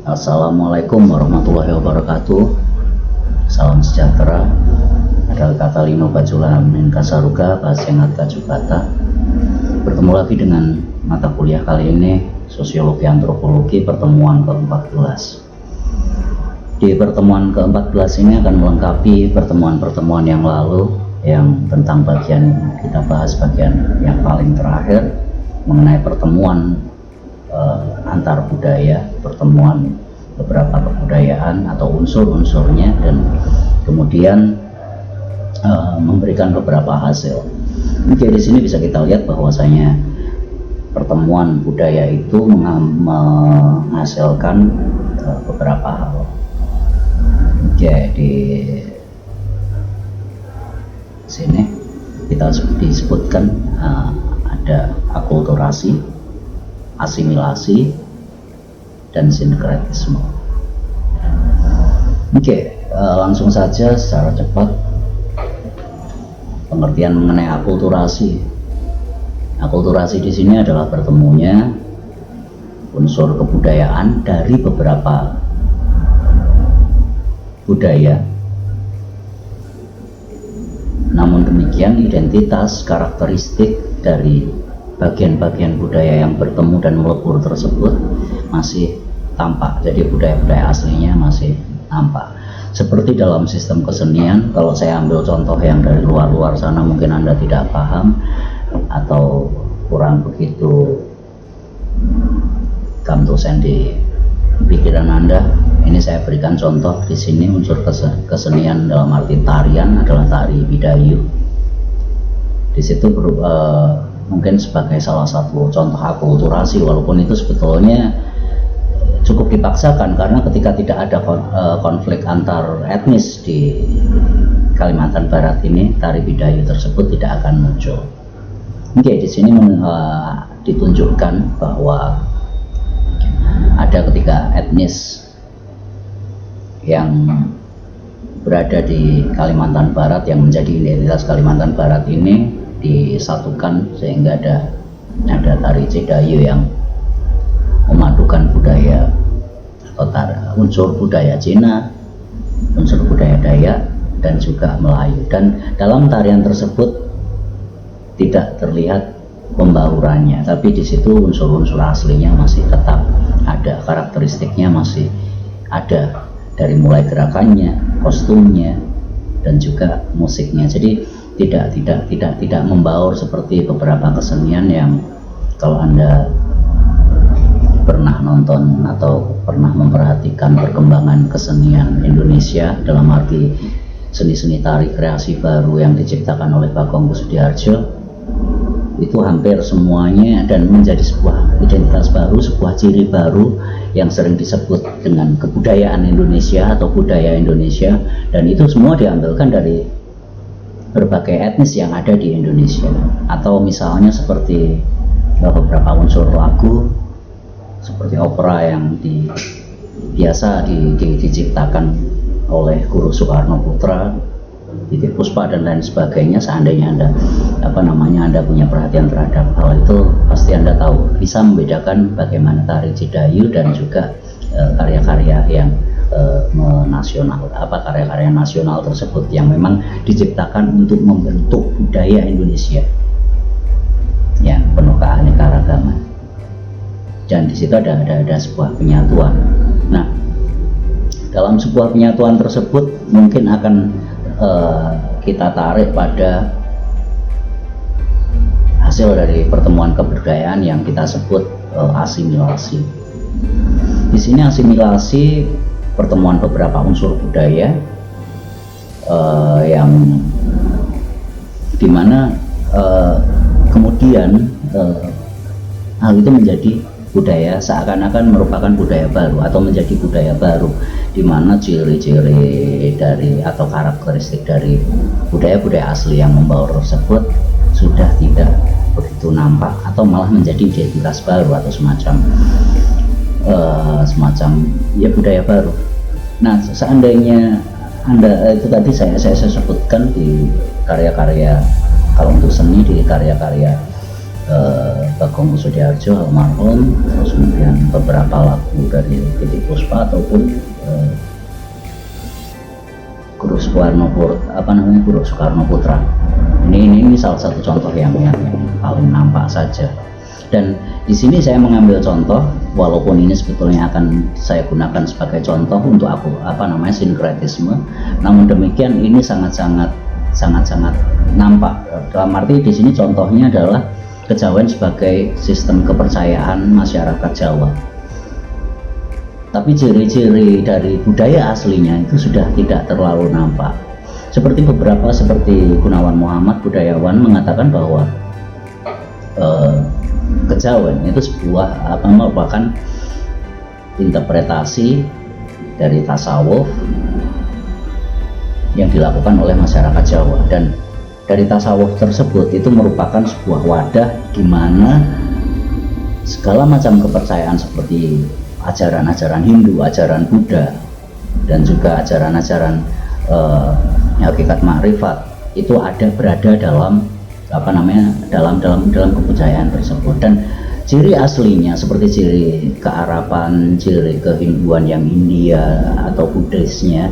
Assalamualaikum warahmatullahi wabarakatuh. Salam sejahtera. Adalah kata Lino Bajula Min Kasaruga Pasengat Kajubata. Bertemu lagi dengan mata kuliah kali ini, Sosiologi Antropologi pertemuan ke-14. Di pertemuan ke-14 ini akan melengkapi pertemuan-pertemuan yang lalu yang tentang bagian kita bahas bagian yang paling terakhir mengenai pertemuan antar budaya, pertemuan beberapa kebudayaan atau unsur-unsurnya, dan kemudian memberikan beberapa hasil. Oke, di sini bisa kita lihat bahwasanya pertemuan budaya itu menghasilkan beberapa hal. Oke, di sini kita disebutkan ada akulturasi, asimilasi, dan sinkretisme. Oke, langsung saja secara cepat pengertian mengenai akulturasi. Akulturasi di sini adalah bertemunya unsur kebudayaan dari beberapa budaya. Namun demikian, identitas karakteristik dari bagian-bagian budaya yang bertemu dan melebur tersebut masih tampak. Jadi budaya-budaya aslinya masih tampak. Seperti dalam sistem kesenian, kalau saya ambil contoh yang dari luar-luar sana mungkin Anda tidak paham atau kurang begitu kamtusen di pikiran Anda. Ini saya berikan contoh di sini. Unsur kesenian dalam arti tarian adalah tari Bidayuh. Di situ mungkin sebagai salah satu contoh akulturasi, walaupun itu sebetulnya cukup dipaksakan karena ketika tidak ada konflik antar etnis di Kalimantan Barat ini, tari Bidayuh tersebut tidak akan muncul. Oke, di sini ditunjukkan bahwa ada ketiga etnis yang berada di Kalimantan Barat yang menjadi identitas Kalimantan Barat ini disatukan sehingga ada tari Bidayuh yang memadukan budaya atau unsur budaya Cina, unsur budaya Dayak, dan juga Melayu. Dan dalam tarian tersebut tidak terlihat pembaurannya, tapi di situ unsur-unsur aslinya masih tetap ada, karakteristiknya masih ada, dari mulai gerakannya, kostumnya, dan juga musiknya. Jadi tidak membaur seperti beberapa kesenian yang kalau Anda pernah nonton atau pernah memperhatikan perkembangan kesenian Indonesia dalam arti seni-seni tari kreasi baru yang diciptakan oleh Bagong Kussudiardja, itu hampir semuanya dan menjadi sebuah identitas baru, sebuah ciri baru yang sering disebut dengan kebudayaan Indonesia atau budaya Indonesia, dan itu semua diambilkan dari berbagai etnis yang ada di Indonesia. Atau misalnya seperti beberapa unsur lagu seperti opera yang biasa diciptakan oleh Guru Soekarno Putra, Titip Puspa, dan lain sebagainya. Seandainya Anda punya perhatian terhadap hal itu, pasti Anda tahu, bisa membedakan bagaimana tari Bidayuh dan juga karya-karya yang nasional, karya-karya nasional tersebut yang memang diciptakan untuk membentuk budaya Indonesia yang penuh keanekaragaman. Dan di situ ada sebuah penyatuan. Nah, dalam sebuah penyatuan tersebut mungkin akan kita tarik pada hasil dari pertemuan kebudayaan yang kita sebut asimilasi. Di sini asimilasi pertemuan beberapa unsur budaya yang dimana kemudian hal itu menjadi budaya, seakan-akan merupakan budaya baru atau menjadi budaya baru, di mana ciri-ciri dari atau karakteristik dari budaya-budaya asli yang membaur tersebut sudah tidak begitu nampak atau malah menjadi identitas baru atau semacam ya budaya baru. Nah, seandainya Anda itu tadi saya sebutkan di karya-karya, kalau untuk seni di karya-karya Bagong Kussudiardja almarhum, terus kemudian beberapa lagu dari Titiek Puspa ataupun Guru Soekarno Putra. Ini salah satu contoh yang paling nampak saja. Dan di sini saya mengambil contoh, walaupun ini sebetulnya akan saya gunakan sebagai contoh untuk sinkretisme, namun demikian ini sangat-sangat nampak. Dalam arti di sini contohnya adalah kejawen sebagai sistem kepercayaan masyarakat Jawa. Tapi ciri-ciri dari budaya aslinya itu sudah tidak terlalu nampak. Seperti Gunawan Muhammad, budayawan, mengatakan bahwa kejawen itu merupakan interpretasi dari tasawuf yang dilakukan oleh masyarakat Jawa, dan dari tasawuf tersebut itu merupakan sebuah wadah di mana segala macam kepercayaan seperti ajaran-ajaran Hindu, ajaran Buddha, dan juga ajaran-ajaran hakikat makrifat itu berada dalam dalam kepercayaan tersebut. Dan ciri aslinya seperti ciri kearaban, ciri kehinduan yang India atau Buddhisnya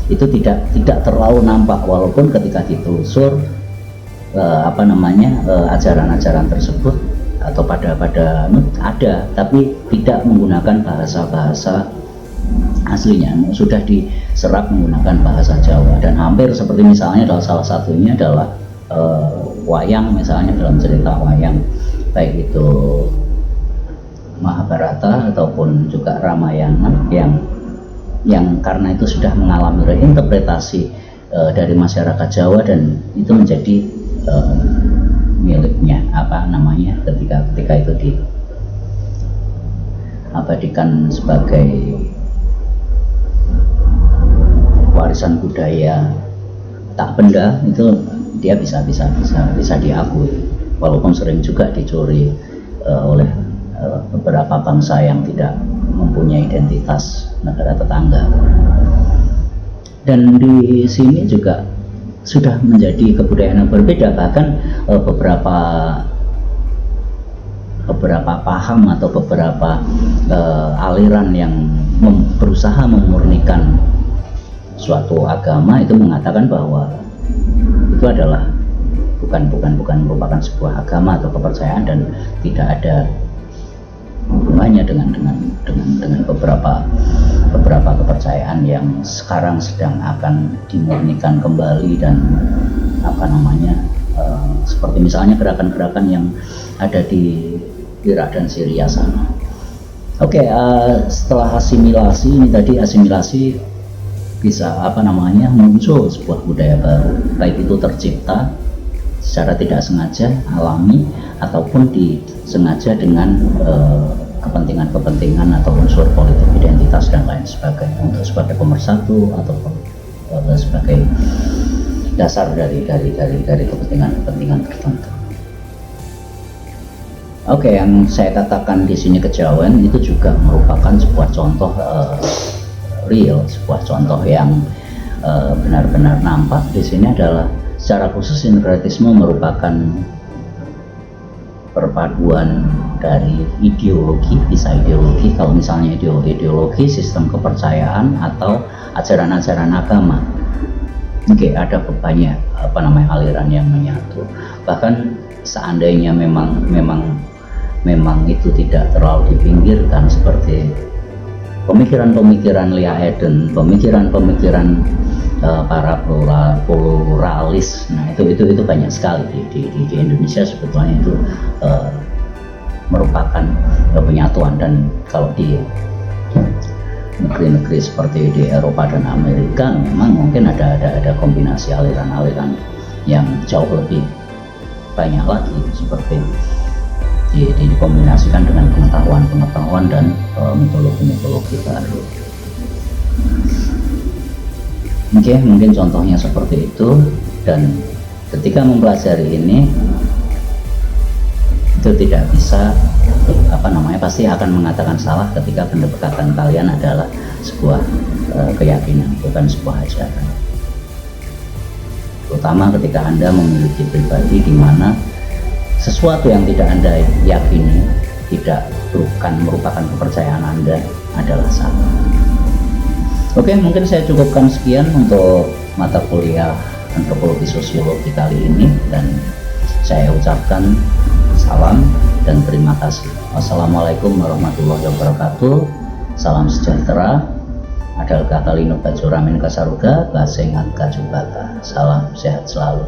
itu tidak terlalu nampak, walaupun ketika ditelusur ajaran-ajaran tersebut atau pada ada, tapi tidak menggunakan bahasa aslinya, sudah diserap menggunakan bahasa Jawa. Dan hampir seperti misalnya salah satunya adalah wayang, misalnya dalam cerita wayang, baik itu Mahabharata ataupun juga Ramayana, yang karena itu sudah mengalami reinterpretasi dari masyarakat Jawa, dan itu menjadi miliknya ketika itu diabadikan sebagai warisan budaya tak benda, itu dia bisa diakui, walaupun sering juga dicuri oleh beberapa bangsa yang tidak mempunyai identitas negara tetangga. Dan di sini juga sudah menjadi kebudayaan yang berbeda, bahkan beberapa paham atau beberapa aliran yang berusaha memurnikan suatu agama itu mengatakan bahwa itu adalah bukan merupakan sebuah agama atau kepercayaan, dan tidak ada hubungannya dengan beberapa kepercayaan yang sekarang sedang akan dimurnikan kembali, dan seperti misalnya gerakan-gerakan yang ada di Irak dan Syria sana. Oke, setelah asimilasi ini tadi, asimilasi bisa muncul sebuah budaya baru, baik itu tercipta secara tidak sengaja, alami, ataupun disengaja dengan kepentingan atau unsur politik identitas dan lain sebagainya, untuk sebagai pemersatu ataupun sebagai dasar dari kepentingan tertentu. Oke, yang saya katakan di sini kejawen itu juga merupakan sebuah contoh real, sebuah contoh yang benar-benar nampak di sini adalah secara khusus sinkretisme merupakan perpaduan dari ideologi, bisa ideologi, kalau misalnya ideologi, sistem kepercayaan atau ajaran-ajaran agama. Oke, ada banyak aliran yang menyatu. Bahkan seandainya memang itu tidak terlalu dipinggirkan, seperti pemikiran Leah Eden, pemikiran para pluralis. Nah, itu banyak sekali di Indonesia sebetulnya, itu merupakan penyatuan. Dan kalau di negeri-negeri seperti di Eropa dan Amerika, memang mungkin ada kombinasi aliran-aliran yang jauh lebih banyak lagi, seperti dikombinasikan dengan pengetahuan dan mitologi baru. Oke, mungkin contohnya seperti itu. Dan ketika mempelajari ini, itu tidak bisa pasti akan mengatakan salah ketika pendekatan kalian adalah sebuah keyakinan, bukan sebuah ajaran. Terutama ketika Anda memiliki pribadi di mana sesuatu yang tidak Anda yakini, bukan merupakan kepercayaan Anda, adalah salah. Oke, mungkin saya cukupkan sekian untuk mata kuliah antropologi sosiologi kali ini, dan saya ucapkan salam dan terima kasih. Wassalamualaikum warahmatullahi wabarakatuh. Salam sejahtera. Adal kata lino bajuramin kasaruga, basengat kajubata. Salam sehat selalu.